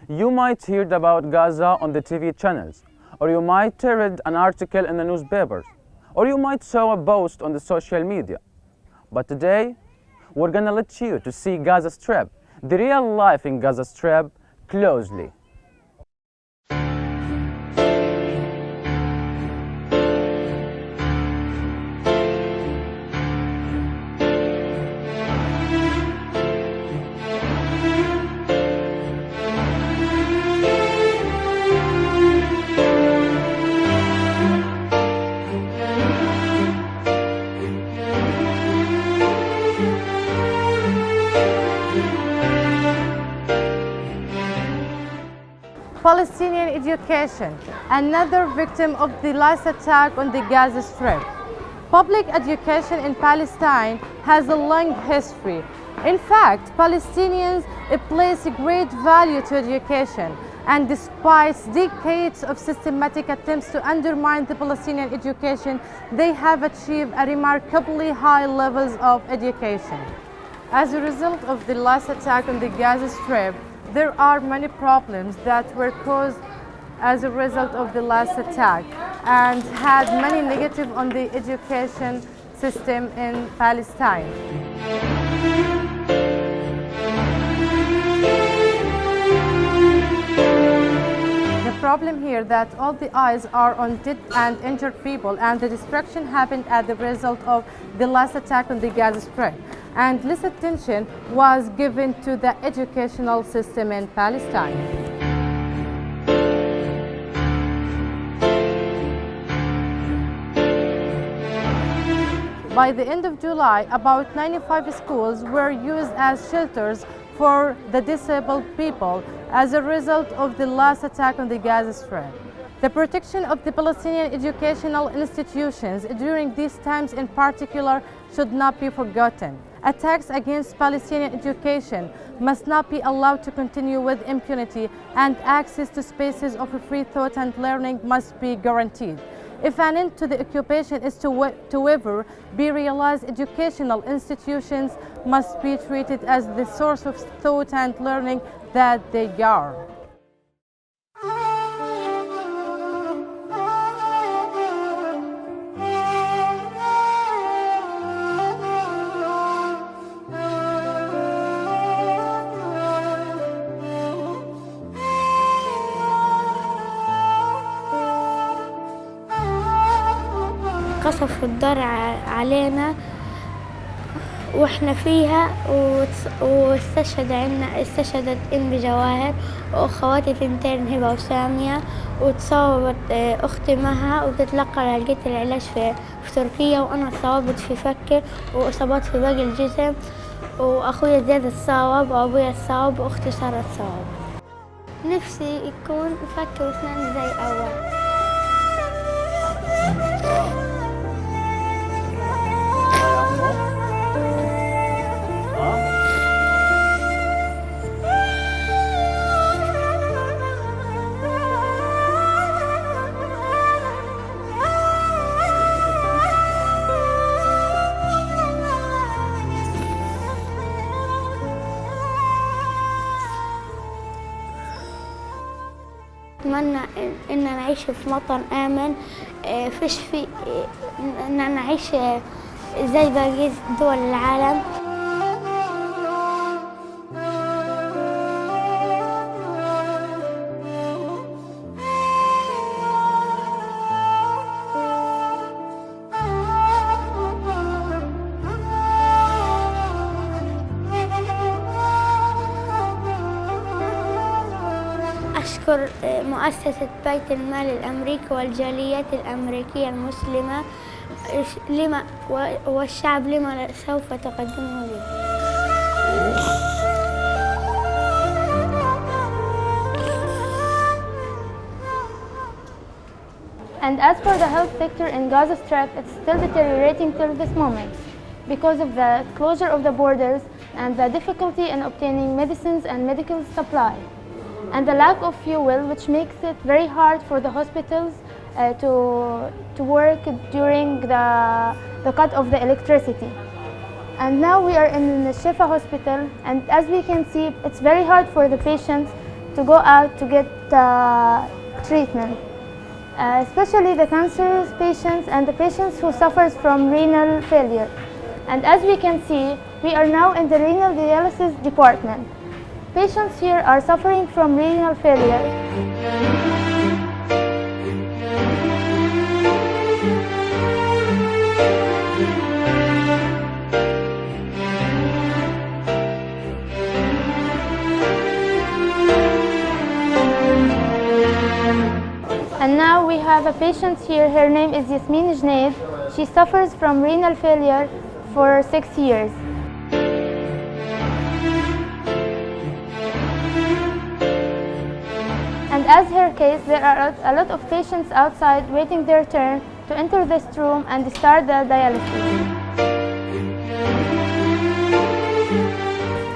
You might hear about Gaza on the TV channels, or you might read an article in the newspapers, or you might saw a post on the social media. But today, we're gonna let you to see Gaza Strip, the real life in Gaza Strip, closely. Palestinian education, another victim of the last attack on the Gaza Strip. Public education in Palestine has a long history. In fact, Palestinians place great value to education, and despite decades of systematic attempts to undermine the Palestinian education, they have achieved a remarkably high levels of education. As a result of the last attack on the Gaza Strip, there are many problems that were caused as a result of the last attack and had many negative on the education system in Palestine. The problem here that all the eyes are on dead and injured people, and the destruction happened as the result of the last attack on the Gaza Strip, and less attention was given to the educational system in Palestine. By the end of July, about 95 schools were used as shelters for the disabled people as a result of the last attack on the Gaza Strip. The protection of the Palestinian educational institutions during these times in particular should not be forgotten. Attacks against Palestinian education must not be allowed to continue with impunity, and access to spaces of free thought and learning must be guaranteed. If an end to the occupation is to ever be realized, educational institutions must be treated as the source of thought and learning that they are. قصف الدار علينا واحنا فيها، استشهدت ام جواهر واخواتي تنتين هبه وساميه، وتصابت اختي مها وبتتلقى لقيت العلاج في تركيا، وانا تصابت في فكي واصابات في باقي الجسم، واخويا زياد اتصاب وابويا اتصاب واختي صارت تصاب. نفسي يكون فكي واسناني زي اول. أتمنى إن نعيش في وطن آمن، فيش في إن نعيش زي باقي دول العالم. أشكر مؤسسة بيت المال الأمريكي والجاليات الأمريكية المسلمة والشعب لما سوف تقدمه لي. And as for the health sector in Gaza Strip, it's still deteriorating till this moment because of the closure of the borders and the difficulty in obtaining medicines and medical supply, and the lack of fuel, which makes it very hard for the hospitals to work during the cut of the electricity. And now we are in the Shifa hospital, and as we can see, it's very hard for the patients to go out to get treatment, especially the cancerous patients and the patients who suffer from renal failure. And as we can see, we are now in the renal dialysis department. Patients here are suffering from renal failure. And now we have a patient here. Her name is Yasmin Jnaid. She suffers from renal failure for 6 years. And as her case, there are a lot of patients outside waiting their turn to enter this room and start the dialysis.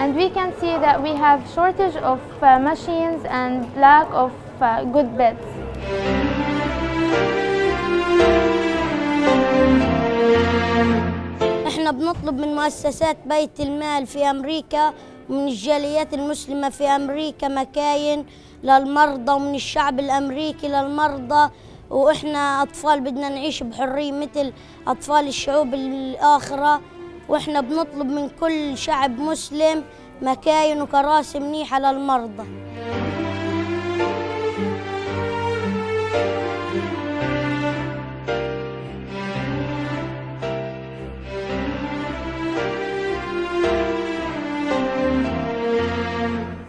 And we can see that we have shortage of machines and lack of good beds. احنا بنطلب من مؤسسات بيت المال في أمريكا ومن الجاليات المسلمة في أمريكا مكاين للمرضى ومن الشعب الأمريكي للمرضى، وإحنا أطفال بدنا نعيش بحرية مثل أطفال الشعوب الآخرة، وإحنا بنطلب من كل شعب مسلم مكاين وكراسي منيحة للمرضى.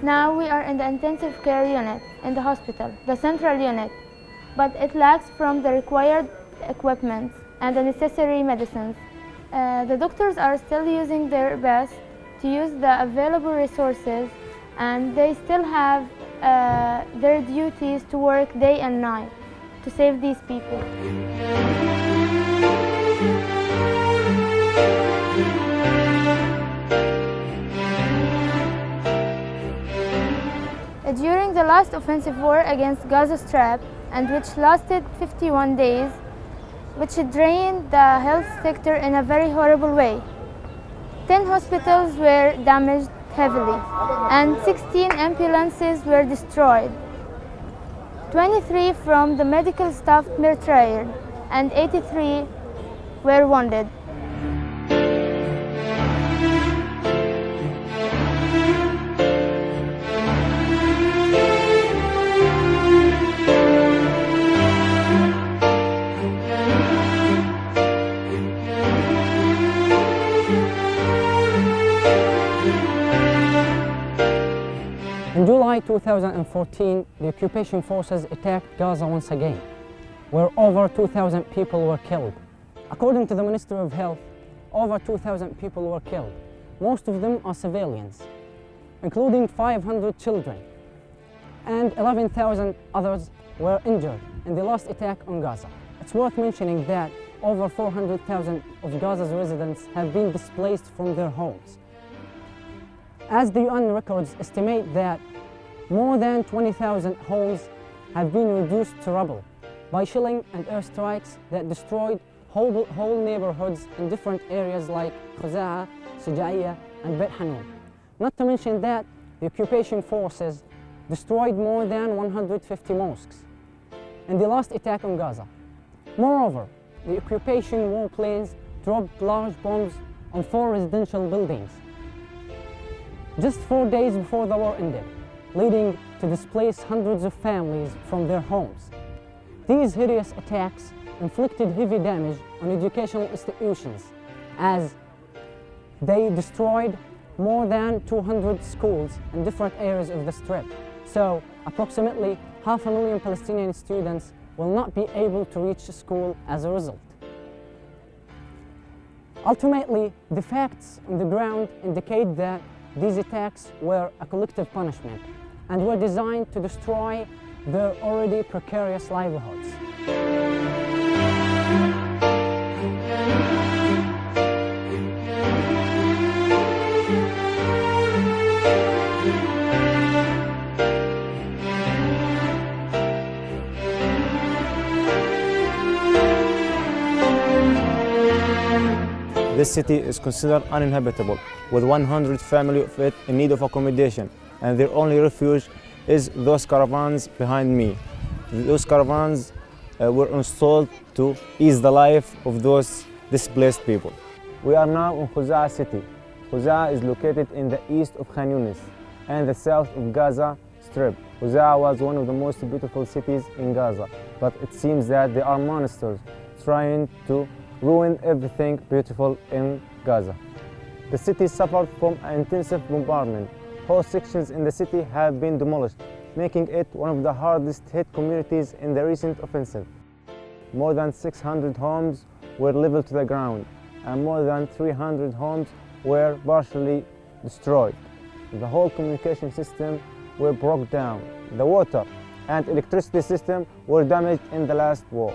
Now we are in the intensive care unit in the hospital, the central unit, but it lacks from the required equipment and the necessary medicines. The doctors are still using their best to use the available resources, and they still have their duties to work day and night to save these people. During the last offensive war against Gaza Strip, and which lasted 51 days, which drained the health sector in a very horrible way. 10 hospitals were damaged heavily, and 16 ambulances were destroyed. 23 from the medical staff were tired, and 83 were wounded. In July 2014, the occupation forces attacked Gaza once again, where over 2,000 people were killed. According to the Ministry of Health, over 2,000 people were killed. Most of them are civilians, including 500 children, and 11,000 others were injured in the last attack on Gaza. It's worth mentioning that over 400,000 of Gaza's residents have been displaced from their homes. As the UN records estimate that more than 20,000 homes have been reduced to rubble by shelling and airstrikes that destroyed whole neighborhoods in different areas like Khuza'a, Shija'iyya, and Beit Hanun. Not to mention that the occupation forces destroyed more than 150 mosques in the last attack on Gaza. Moreover, the occupation warplanes dropped large bombs on 4 residential buildings just 4 days before the war ended, leading to displace hundreds of families from their homes. These hideous attacks inflicted heavy damage on educational institutions, as they destroyed more than 200 schools in different areas of the Strip. So approximately 500,000 Palestinian students will not be able to reach school as a result. Ultimately, the facts on the ground indicate that these attacks were a collective punishment and were designed to destroy their already precarious livelihoods. This city is considered uninhabitable, with 100 families of it in need of accommodation, and their only refuge is those caravans behind me. Those caravans were installed to ease the life of those displaced people. We are now in Khuza'a city. Khuza'a is located in the east of Khan Yunis and the south of Gaza Strip. Khuza'a was one of the most beautiful cities in Gaza, but it seems that there are monsters trying to ruin everything beautiful in Gaza. The city suffered from an intensive bombardment. Whole sections in the city have been demolished, making it one of the hardest hit communities in the recent offensive. More than 600 homes were leveled to the ground, and more than 300 homes were partially destroyed. The whole communication system were broke down. The water and electricity system were damaged in the last war.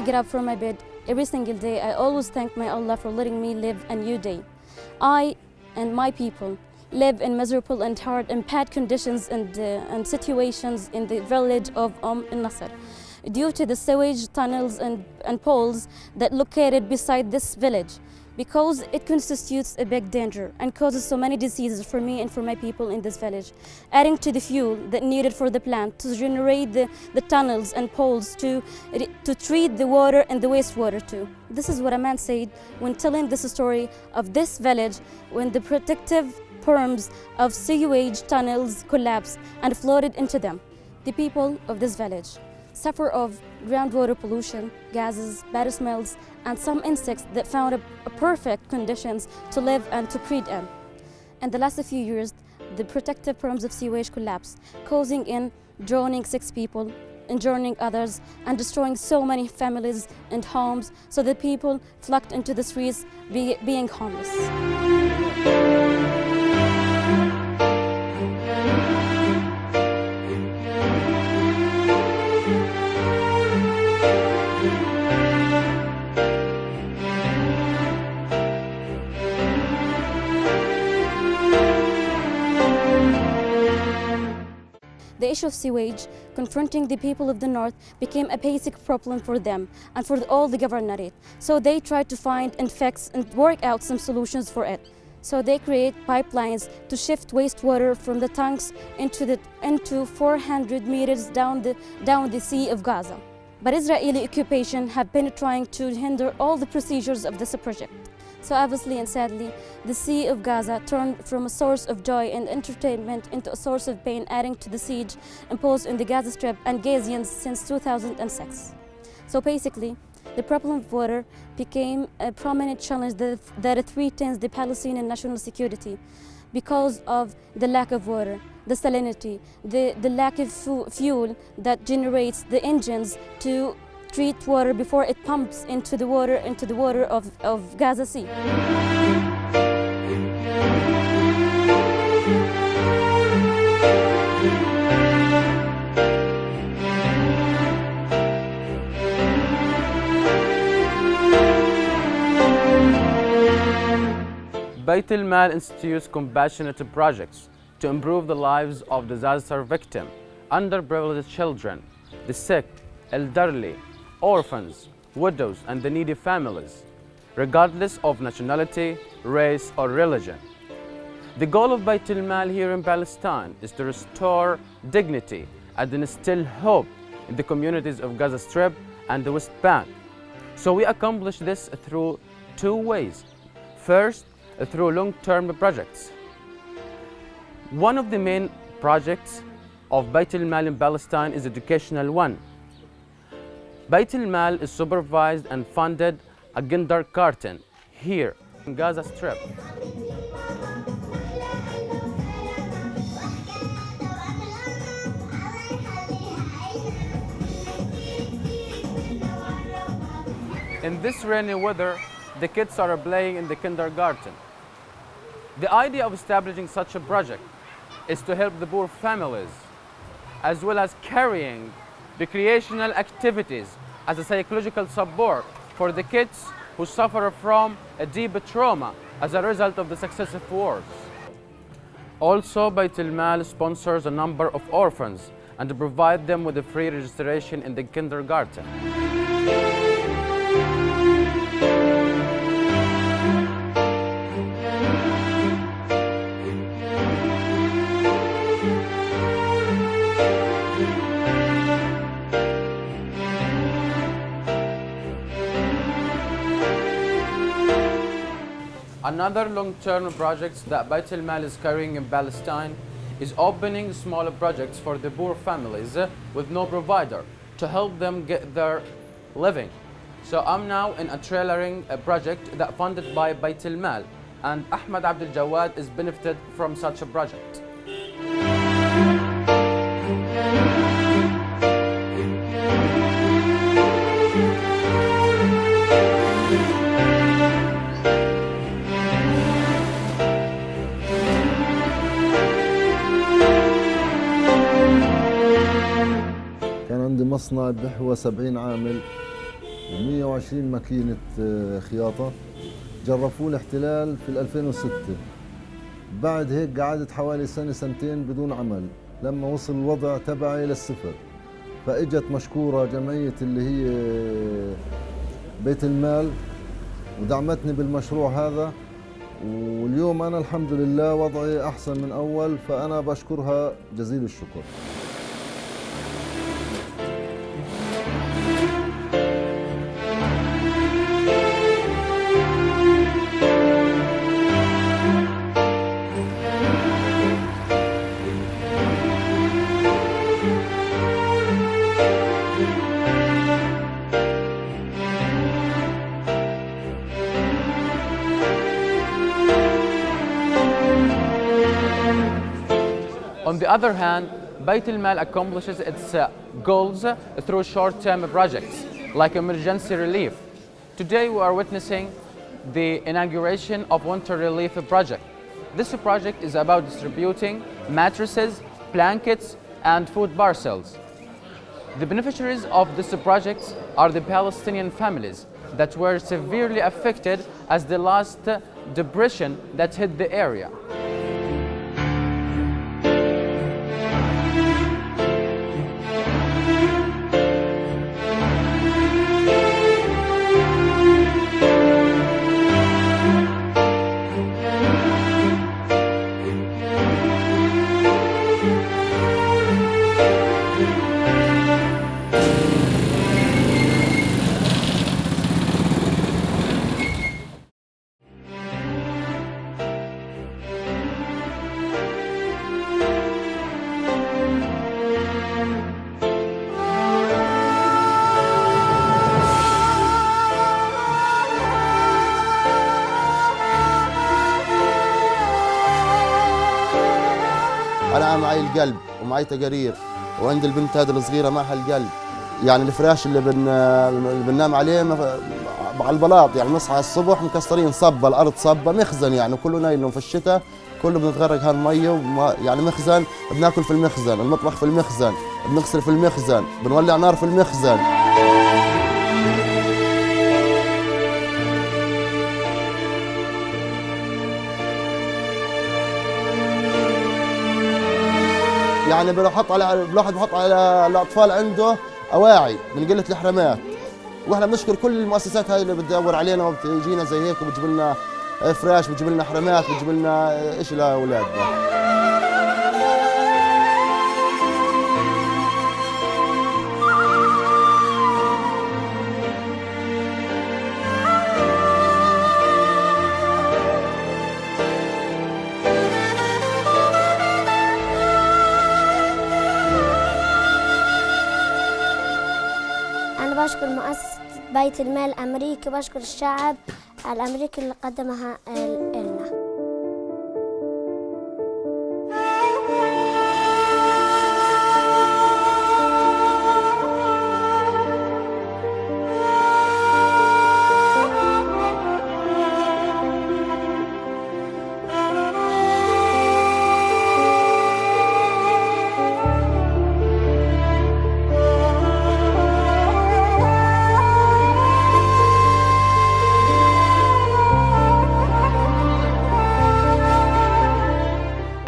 Get up from my bed every single day, I always thank my Allah for letting me live a new day. I and my people live in miserable and hard and bad conditions and situations in the village of al-Nasr due to the sewage tunnels and poles that located beside this village, because it constitutes a big danger and causes so many diseases for me and for my people in this village, adding to the fuel that needed for the plant to generate the tunnels and poles to treat the water and the wastewater too. This is what a man said when telling this story of this village when the protective perms of sewage tunnels collapsed and flooded into them. The people of this village suffer of groundwater pollution, gases, bad smells, and some insects that found a perfect conditions to live and to breed in. In the last few years, the protective perms of sewage collapsed, causing drowning 6 people, injuring others, and destroying so many families and homes, so that people flocked into the streets being homeless. The issue of sewage confronting the people of the north became a basic problem for them and for all the governorate. So they tried to find and fix and work out some solutions for it. So they create pipelines to shift wastewater from the tanks into 400 meters down the Sea of Gaza. But Israeli occupation have been trying to hinder all the procedures of this project. So obviously and sadly, the Sea of Gaza turned from a source of joy and entertainment into a source of pain, adding to the siege imposed in the Gaza Strip and Gazans since 2006. So basically, the problem of water became a prominent challenge that threatens the Palestinian national security because of the lack of water, the salinity, the lack of fuel that generates the engines to treat water before it pumps into the water of Gaza Sea. Baitulmaal institutes compassionate projects to improve the lives of disaster victims, underprivileged children, the sick, elderly, orphans, widows, and the needy families, regardless of nationality, race, or religion. The goal of Baitulmaal here in Palestine is to restore dignity and instill hope in the communities of Gaza Strip and the West Bank. So we accomplish this through 2 ways. First, through long-term projects. One of the main projects of Baitulmaal in Palestine is educational one. Baitulmaal is supervised and funded a kindergarten here in Gaza Strip. In this rainy weather, the kids are playing in the kindergarten. The idea of establishing such a project is to help the poor families, as well as carrying recreational activities as a psychological support for the kids who suffer from a deep trauma as a result of the successive wars. Also, Baitulmaal sponsors a number of orphans and provide them with a free registration in the kindergarten. Another long-term project that Baitulmaal is carrying in Palestine is opening small projects for the poor families with no provider to help them get their living. So I'm now in a trailering project that funded by Baitulmaal, and Ahmed Abdel Jawad is benefited from such a project. عندي مصنع بحوى 70 عامل و120 ماكينة خياطة. جرفوه الاحتلال في 2006. بعد هيك قعدت حوالي سنة سنتين بدون عمل لما وصل الوضع تبعي للصفر. فاجت مشكورة جمعية اللي هي بيت المال ودعمتني بالمشروع هذا، واليوم أنا الحمد لله وضعي أحسن من أول، فأنا بشكرها جزيل الشكر. On the other hand, Baitulmaal accomplishes its goals through short-term projects like emergency relief. Today we are witnessing the inauguration of Winter Relief Project. This project is about distributing mattresses, blankets, and food parcels. The beneficiaries of this project are the Palestinian families that were severely affected as the last depression that hit the area. أنا معي القلب ومعي تقارير، وعند البنت هذه الصغيرة معها القلب. يعني الفراش اللي بننام عليه على البلاط، يعني نصحى الصبح مكسرين صبة، الأرض صبة، مخزن يعني كله نايلون في الشتاء، كله بنتغرق هالمية يعني مخزن، بناكل في المخزن، المطبخ في المخزن، بنغسل في المخزن، بنولع نار في المخزن. يعني الواحد بحط على الأطفال عنده أواعي من قلة الحرامات، واحنا بنشكر كل المؤسسات هاي اللي بتدور علينا وبتجينا زي هيك وبتجيب لنا فراش، بتجيب لنا حرامات، بتجيب لنا إيش لأولادنا. أنا بشكر مؤسسة بيت المال الأمريكي، بشكر الشعب الأمريكي اللي قدمها لنا.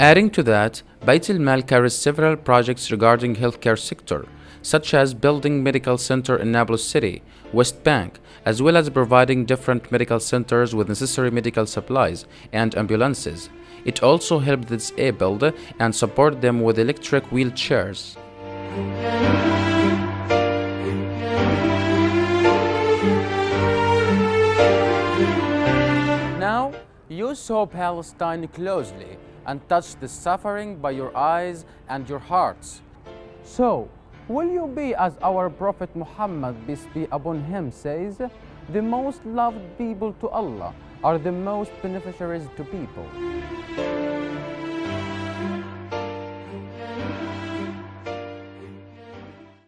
Adding to that, Baitulmaal carries several projects regarding healthcare sector, such as building medical center in Nablus City, West Bank, as well as providing different medical centers with necessary medical supplies and ambulances. It also helped the disabled and support them with electric wheelchairs. Now, you saw Palestine closely and touched the suffering by your eyes and your hearts. So, will you be as our Prophet Muhammad, peace be upon him, says, the most loved people to Allah are the most beneficiaries to people?